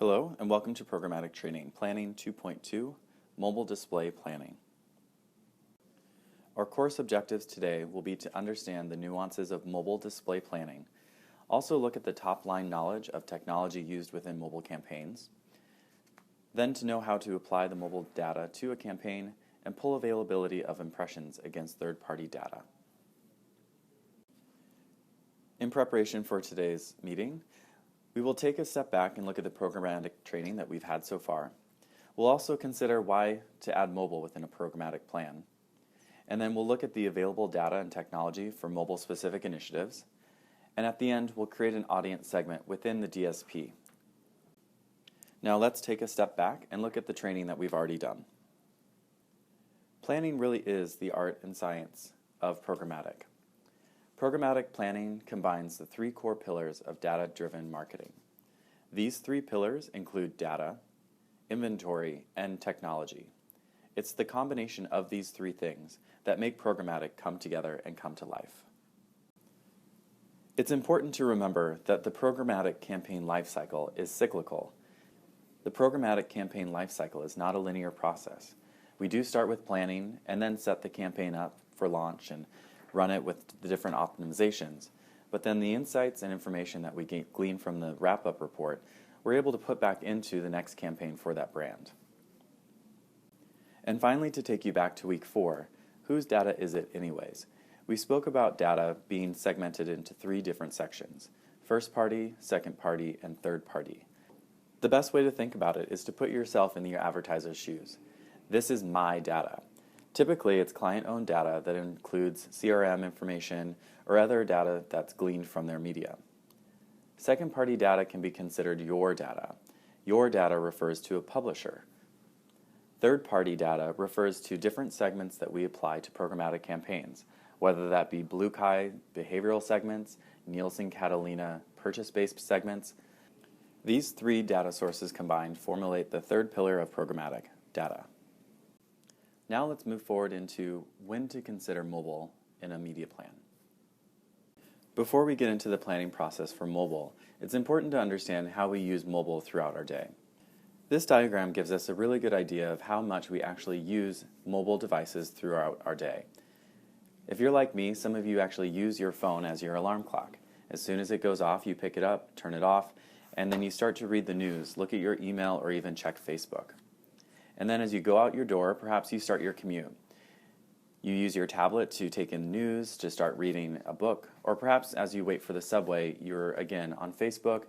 Hello and welcome to Programmatic Training, Planning 2.2, Mobile Display Planning. Our course objectives today will be to understand the nuances of mobile display planning, also look at the top-line knowledge of technology used within mobile campaigns, then to know how to apply the mobile data to a campaign and pull availability of impressions against third-party data. In preparation for today's meeting, we will take a step back and look at the programmatic training that we've had so far. We'll also consider why to add mobile within a programmatic plan. And then we'll look at the available data and technology for mobile-specific initiatives. And at the end, we'll create an audience segment within the DSP. Now let's take a step back and look at the training that we've already done. Planning really is the art and science of programmatic. Programmatic planning combines the three core pillars of data-driven marketing. These three pillars include data, inventory, and technology. It's the combination of these three things that make programmatic come together and come to life. It's important to remember that the programmatic campaign lifecycle is cyclical. The programmatic campaign lifecycle is not a linear process. We do start with planning and then set the campaign up for launch and run it with the different optimizations. But then the insights and information that we glean from the wrap-up report, we're able to put back into the next campaign for that brand. And finally, to take you back to week 4, whose data is it anyways? We spoke about data being segmented into 3 different sections: first party, second party, and third party. The best way to think about it is to put yourself in your advertiser's shoes. This is my data. Typically, it's client-owned data that includes CRM information or other data that's gleaned from their media. Second-party data can be considered your data. Your data refers to a publisher. Third-party data refers to different segments that we apply to programmatic campaigns, whether that be BlueKai, behavioral segments, Nielsen Catalina, purchase-based segments. These 3 data sources combined formulate the third pillar of programmatic, data. Now let's move forward into when to consider mobile in a media plan. Before we get into the planning process for mobile, it's important to understand how we use mobile throughout our day. This diagram gives us a really good idea of how much we actually use mobile devices throughout our day. If you're like me, some of you actually use your phone as your alarm clock. As soon as it goes off, you pick it up, turn it off, and then you start to read the news, look at your email, or even check Facebook. And then as you go out your door, perhaps you start your commute. You use your tablet to take in news, to start reading a book, or perhaps as you wait for the subway, you're again on Facebook,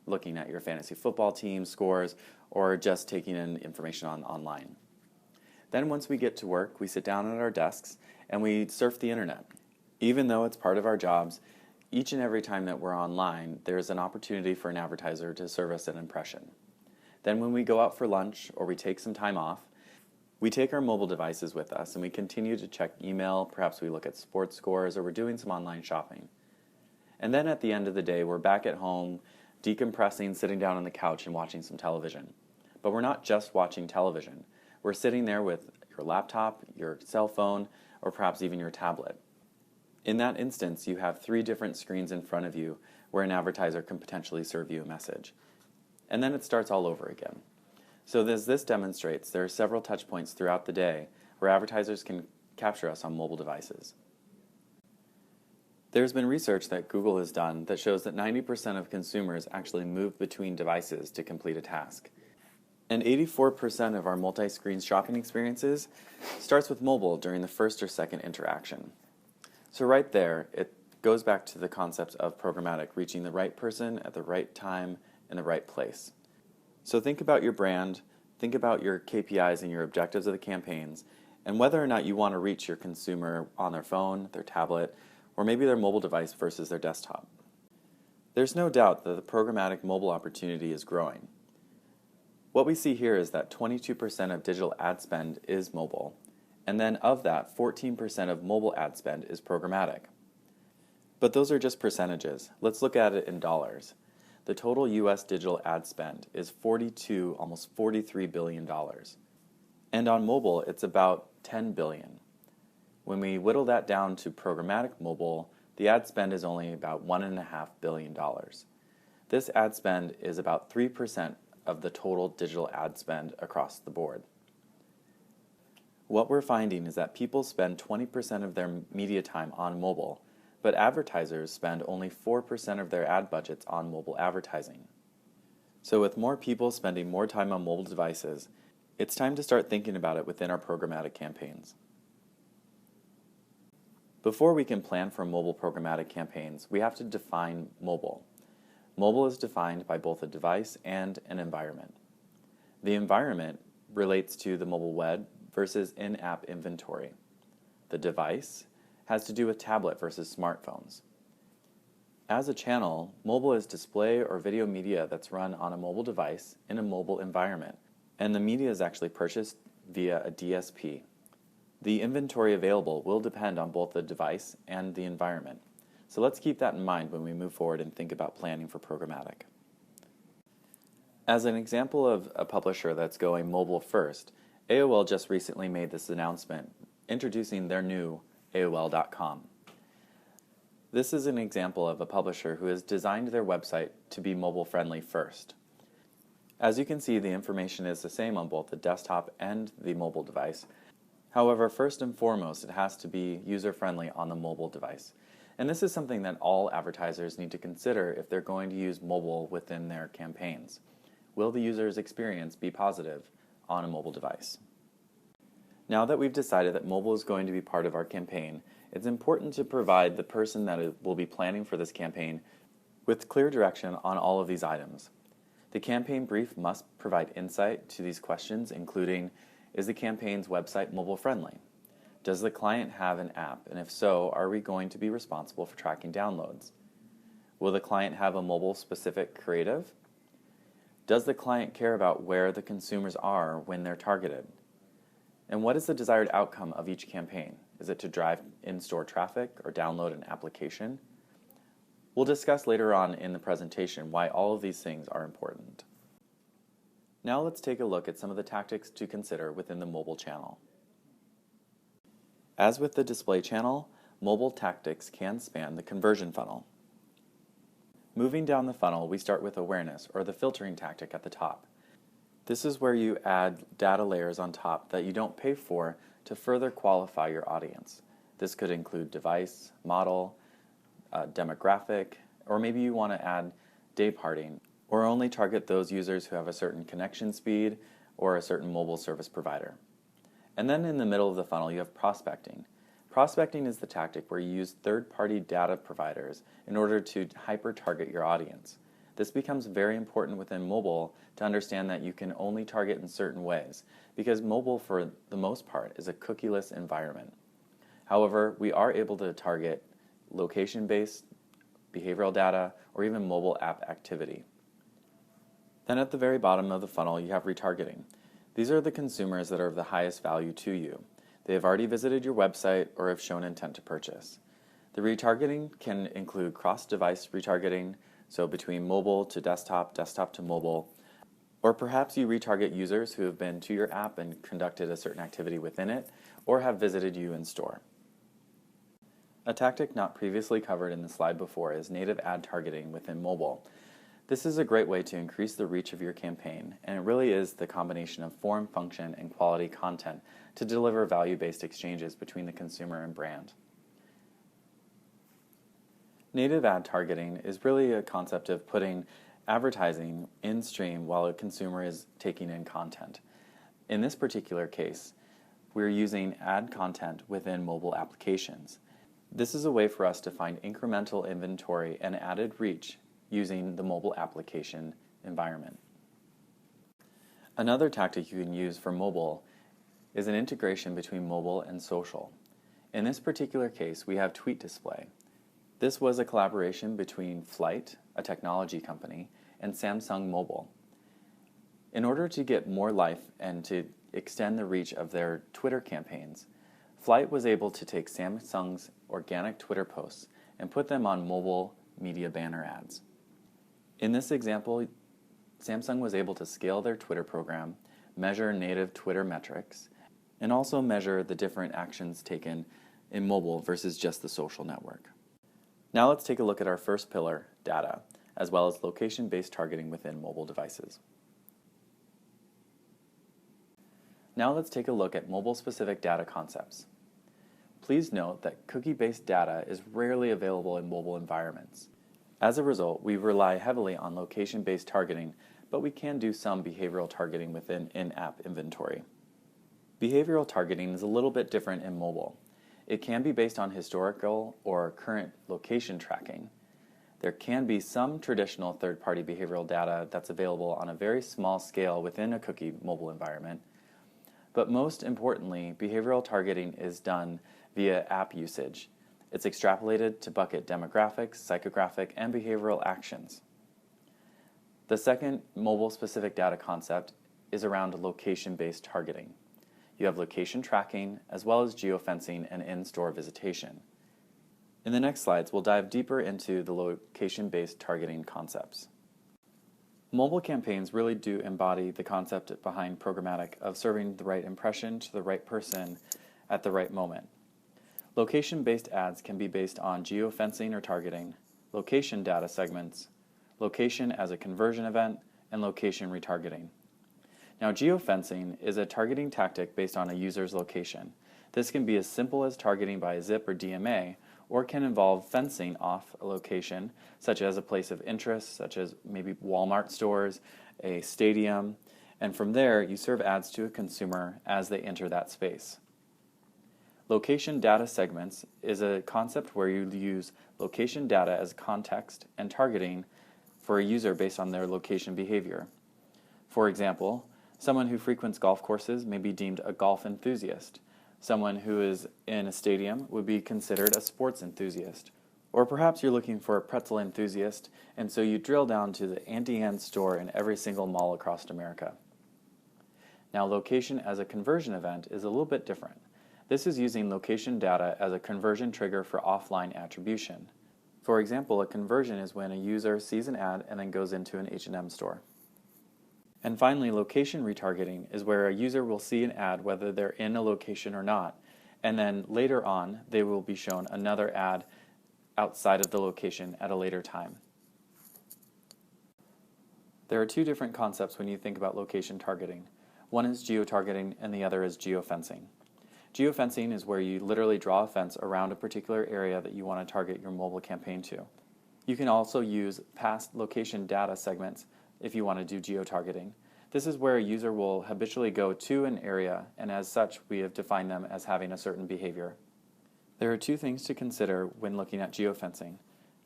looking at your fantasy football team scores, or just taking in information online. Then once we get to work, we sit down at our desks and we surf the internet. Even though it's part of our jobs, each and every time that we're online, there's an opportunity for an advertiser to serve us an impression. Then when we go out for lunch or we take some time off, we take our mobile devices with us and we continue to check email, perhaps we look at sports scores, or we're doing some online shopping. And then at the end of the day, we're back at home, decompressing, sitting down on the couch and watching some television. But we're not just watching television. We're sitting there with your laptop, your cell phone, or perhaps even your tablet. In that instance, you have 3 different screens in front of you where an advertiser can potentially serve you a message. And then it starts all over again. So as this demonstrates, there are several touch points throughout the day where advertisers can capture us on mobile devices. There's been research that Google has done that shows that 90% of consumers actually move between devices to complete a task. And 84% of our multi-screen shopping experiences starts with mobile during the first or second interaction. So right there, it goes back to the concept of programmatic, reaching the right person at the right time in the right place. So think about your brand, think about your KPIs and your objectives of the campaigns, and whether or not you want to reach your consumer on their phone, their tablet, or maybe their mobile device versus their desktop. There's no doubt that the programmatic mobile opportunity is growing. What we see here is that 22% of digital ad spend is mobile, and then of that, 14% of mobile ad spend is programmatic. But those are just percentages. Let's look at it in dollars. The total U.S. digital ad spend is almost $43 billion. And on mobile, it's about $10 billion. When we whittle that down to programmatic mobile, the ad spend is only about $1.5 billion. This ad spend is about 3% of the total digital ad spend across the board. What we're finding is that people spend 20% of their media time on mobile, but advertisers spend only 4% of their ad budgets on mobile advertising. So with more people spending more time on mobile devices, it's time to start thinking about it within our programmatic campaigns. Before we can plan for mobile programmatic campaigns, we have to define mobile. Mobile is defined by both a device and an environment. The environment relates to the mobile web versus in-app inventory. The device has to do with tablet versus smartphones. As a channel, mobile is display or video media that's run on a mobile device in a mobile environment, and the media is actually purchased via a DSP. The inventory available will depend on both the device and the environment. So let's keep that in mind when we move forward and think about planning for programmatic. As an example of a publisher that's going mobile first, AOL just recently made this announcement introducing their new AOL.com. This is an example of a publisher who has designed their website to be mobile friendly first. As you can see, the information is the same on both the desktop and the mobile device. However, first and foremost, it has to be user-friendly on the mobile device. And this is something that all advertisers need to consider if they're going to use mobile within their campaigns. Will the user's experience be positive on a mobile device? Now that we've decided that mobile is going to be part of our campaign, it's important to provide the person that will be planning for this campaign with clear direction on all of these items. The campaign brief must provide insight to these questions, including, is the campaign's website mobile friendly? Does the client have an app, and if so, are we going to be responsible for tracking downloads? Will the client have a mobile-specific creative? Does the client care about where the consumers are when they're targeted? And what is the desired outcome of each campaign? Is it to drive in-store traffic or download an application? We'll discuss later on in the presentation why all of these things are important. Now let's take a look at some of the tactics to consider within the mobile channel. As with the display channel, mobile tactics can span the conversion funnel. Moving down the funnel, we start with awareness, or the filtering tactic at the top. This is where you add data layers on top that you don't pay for to further qualify your audience. This could include device, model, demographic, or maybe you want to add day parting, or only target those users who have a certain connection speed or a certain mobile service provider. And then in the middle of the funnel, you have prospecting. Prospecting is the tactic where you use third-party data providers in order to hyper-target your audience. This becomes very important within mobile to understand that you can only target in certain ways, because mobile, for the most part, is a cookieless environment. However, we are able to target location-based behavioral data or even mobile app activity. Then at the very bottom of the funnel, you have retargeting. These are the consumers that are of the highest value to you. They have already visited your website or have shown intent to purchase. The retargeting can include cross-device retargeting, so between mobile to desktop, desktop to mobile, or perhaps you retarget users who have been to your app and conducted a certain activity within it, or have visited you in store. A tactic not previously covered in the slide before is native ad targeting within mobile. This is a great way to increase the reach of your campaign, and it really is the combination of form, function, and quality content to deliver value-based exchanges between the consumer and brand. Native ad targeting is really a concept of putting advertising in stream while a consumer is taking in content. In this particular case, we're using ad content within mobile applications. This is a way for us to find incremental inventory and added reach using the mobile application environment. Another tactic you can use for mobile is an integration between mobile and social. In this particular case, we have Tweet Display. This was a collaboration between Flight, a technology company, and Samsung Mobile. In order to get more life and to extend the reach of their Twitter campaigns, Flight was able to take Samsung's organic Twitter posts and put them on mobile media banner ads. In this example, Samsung was able to scale their Twitter program, measure native Twitter metrics, and also measure the different actions taken in mobile versus just the social network. Now let's take a look at our first pillar, data, as well as location-based targeting within mobile devices. Now let's take a look at mobile-specific data concepts. Please note that cookie-based data is rarely available in mobile environments. As a result, we rely heavily on location-based targeting, but we can do some behavioral targeting within in-app inventory. Behavioral targeting is a little bit different in mobile. It can be based on historical or current location tracking. There can be some traditional third-party behavioral data that's available on a very small scale within a cookie mobile environment. But most importantly, behavioral targeting is done via app usage. It's extrapolated to bucket demographics, psychographic, and behavioral actions. The second mobile-specific data concept is around location-based targeting. You have location tracking, as well as geofencing and in-store visitation. In the next slides, we'll dive deeper into the location-based targeting concepts. Mobile campaigns really do embody the concept behind programmatic of serving the right impression to the right person at the right moment. Location-based ads can be based on geofencing or targeting, location data segments, location as a conversion event, and location retargeting. Now, geofencing is a targeting tactic based on a user's location. This can be as simple as targeting by zip or DMA, or can involve fencing off a location, such as a place of interest, such as maybe Walmart stores, a stadium, and from there you serve ads to a consumer as they enter that space. Location data segments is a concept where you use location data as context and targeting for a user based on their location behavior. For example, someone who frequents golf courses may be deemed a golf enthusiast. Someone who is in a stadium would be considered a sports enthusiast. Or perhaps you're looking for a pretzel enthusiast, and so you drill down to the Auntie Anne's store in every single mall across America. Now, location as a conversion event is a little bit different. This is using location data as a conversion trigger for offline attribution. For example, a conversion is when a user sees an ad and then goes into an H&M store. And finally, location retargeting is where a user will see an ad whether they're in a location or not, and then later on they will be shown another ad outside of the location at a later time. There are two different concepts when you think about location targeting. One is geotargeting and the other is geofencing. Geofencing is where you literally draw a fence around a particular area that you want to target your mobile campaign to. You can also use past location data segments if you want to do geotargeting. This is where a user will habitually go to an area, and as such, we have defined them as having a certain behavior. There are two things to consider when looking at geofencing: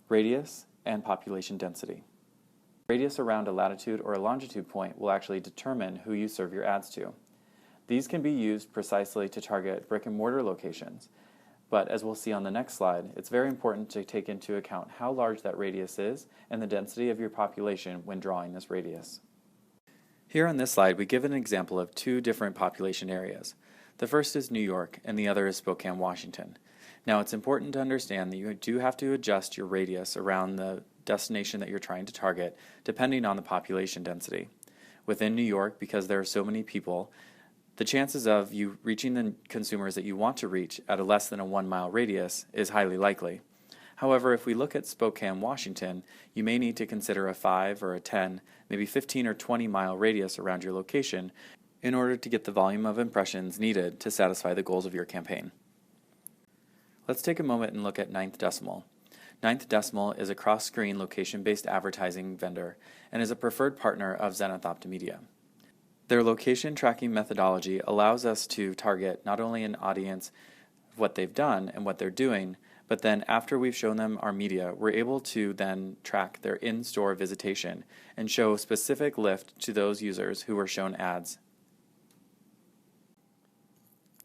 radius and population density. Radius around a latitude or a longitude point will actually determine who you serve your ads to. These can be used precisely to target brick and mortar locations, but as we'll see on the next slide, it's very important to take into account how large that radius is and the density of your population when drawing this radius. Here on this slide, we give an example of two different population areas. The first is New York and the other is Spokane, Washington. Now, it's important to understand that you do have to adjust your radius around the destination that you're trying to target depending on the population density. Within New York, because there are so many people, the chances of you reaching the consumers that you want to reach at a less than a 1 mile radius is highly likely. However, if we look at Spokane, Washington, you may need to consider a 5 or a 10, maybe 15 or 20 mile radius around your location in order to get the volume of impressions needed to satisfy the goals of your campaign. Let's take a moment and look at Ninth Decimal. Ninth Decimal is a cross-screen location-based advertising vendor and is a preferred partner of Zenith Optimedia. Their location tracking methodology allows us to target not only an audience, what they've done and what they're doing, but then after we've shown them our media, we're able to then track their in-store visitation and show specific lift to those users who were shown ads.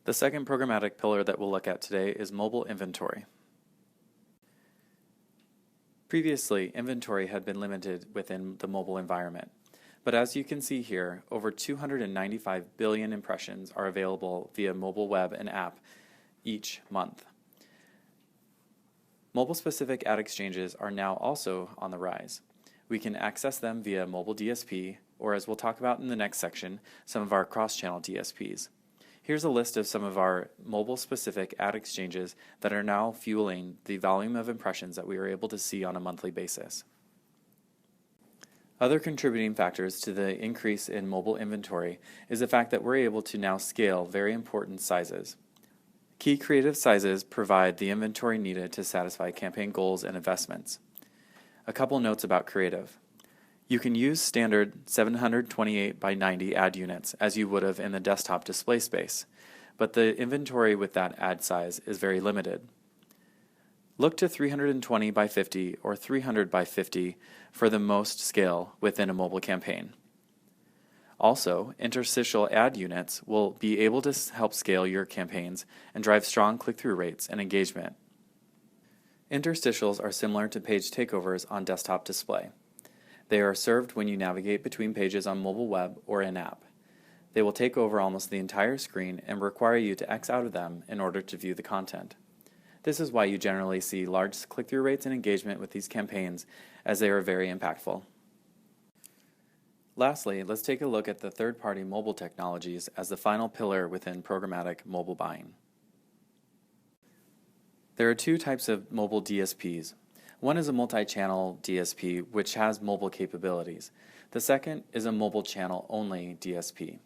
The second programmatic pillar that we'll look at today is mobile inventory. Previously, inventory had been limited within the mobile environment. But as you can see here, over 295 billion impressions are available via mobile web and app each month. Mobile-specific ad exchanges are now also on the rise. We can access them via mobile DSP, or as we'll talk about in the next section, some of our cross-channel DSPs. Here's a list of some of our mobile-specific ad exchanges that are now fueling the volume of impressions that we are able to see on a monthly basis. Other contributing factors to the increase in mobile inventory is the fact that we're able to now scale very important sizes. Key creative sizes provide the inventory needed to satisfy campaign goals and investments. A couple notes about creative. You can use standard 728 by 90 ad units as you would have in the desktop display space, but the inventory with that ad size is very limited. Look to 320 by 50 or 300 by 50 for the most scale within a mobile campaign. Also, interstitial ad units will be able to help scale your campaigns and drive strong click-through rates and engagement. Interstitials are similar to page takeovers on desktop display. They are served when you navigate between pages on mobile web or in-app. They will take over almost the entire screen and require you to X out of them in order to view the content. This is why you generally see large click-through rates and engagement with these campaigns, as they are very impactful. Lastly, let's take a look at the third-party mobile technologies as the final pillar within programmatic mobile buying. There are two types of mobile DSPs. One is a multi-channel DSP which has mobile capabilities. The second is a mobile channel only DSP.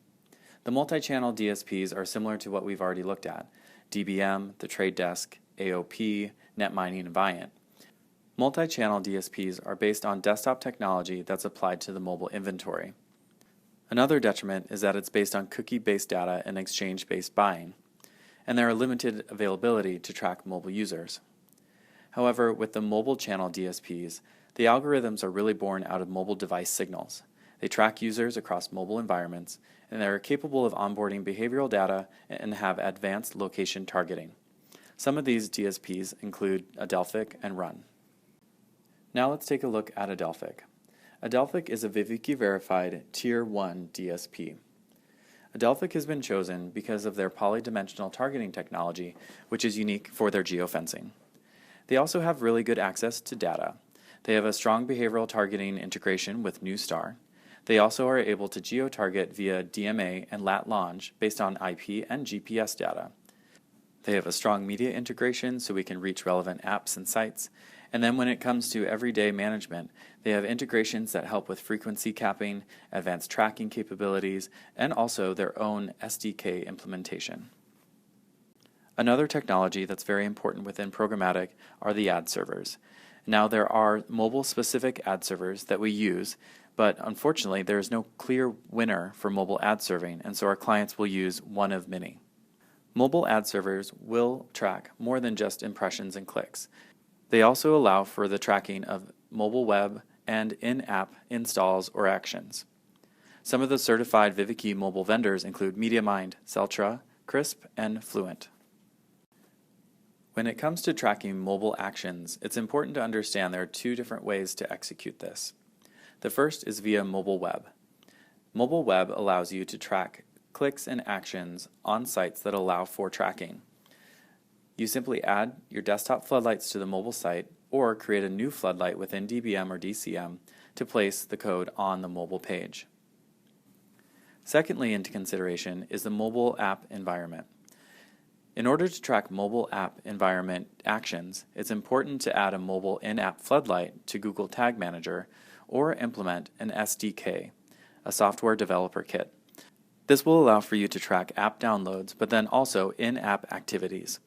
The multi-channel DSPs are similar to what we've already looked at: DBM, The Trade Desk, AOP, Netmining, and Viant. Multi-channel DSPs are based on desktop technology that's applied to the mobile inventory. Another detriment is that it's based on cookie-based data and exchange-based buying, and there are limited availability to track mobile users. However, with the mobile channel DSPs, the algorithms are really born out of mobile device signals. They track users across mobile environments, and they are capable of onboarding behavioral data and have advanced location targeting. Some of these DSPs include Adelphic and Run. Now let's take a look at Adelphic. Adelphic is a Viviki-verified Tier 1 DSP. Adelphic has been chosen because of their polydimensional targeting technology, which is unique for their geofencing. They also have really good access to data. They have a strong behavioral targeting integration with Neustar. They also are able to geo-target via DMA and lat long based on IP and GPS data. They have a strong media integration so we can reach relevant apps and sites. And then when it comes to everyday management, they have integrations that help with frequency capping, advanced tracking capabilities, and also their own SDK implementation. Another technology that's very important within programmatic are the ad servers. Now there are mobile-specific ad servers that we use, but unfortunately there is no clear winner for mobile ad serving, and so our clients will use one of many. Mobile ad servers will track more than just impressions and clicks. They also allow for the tracking of mobile web and in-app installs or actions. Some of the certified Viviki mobile vendors include MediaMind, Celtra, Crisp, and Fluent. When it comes to tracking mobile actions, it's important to understand there are two different ways to execute this. The first is via mobile web. Mobile web allows you to track clicks and actions on sites that allow for tracking. You simply add your desktop floodlights to the mobile site or create a new floodlight within DBM or DCM to place the code on the mobile page. Secondly, into consideration is the mobile app environment. In order to track mobile app environment actions, it's important to add a mobile in-app floodlight to Google Tag Manager or implement an SDK, a software developer kit. This will allow for you to track app downloads, but then also in-app activities.